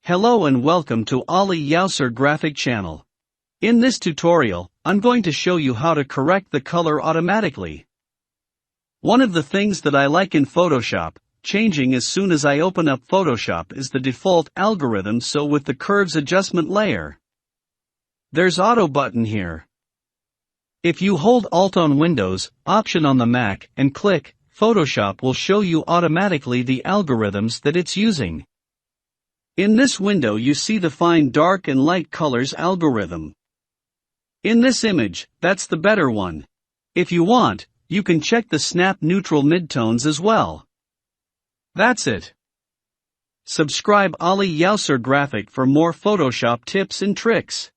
Hello and welcome to Ali Yauser Graphic Channel. In this tutorial, I'm going to show you how to correct the color automatically. One of the things that I like in Photoshop, changing as soon as I open up Photoshop, is the default algorithm. So with the curves adjustment layer, there's auto button here. If you hold Alt on Windows, Option on the Mac, and click, Photoshop will show you automatically the algorithms that it's using. In this window you see the Fine Dark and Light Colors algorithm. In this image, that's the better one. If you want, you can check the Snap Neutral Midtones as well. That's it. Subscribe Ali Yauser Graphic for more Photoshop tips and tricks.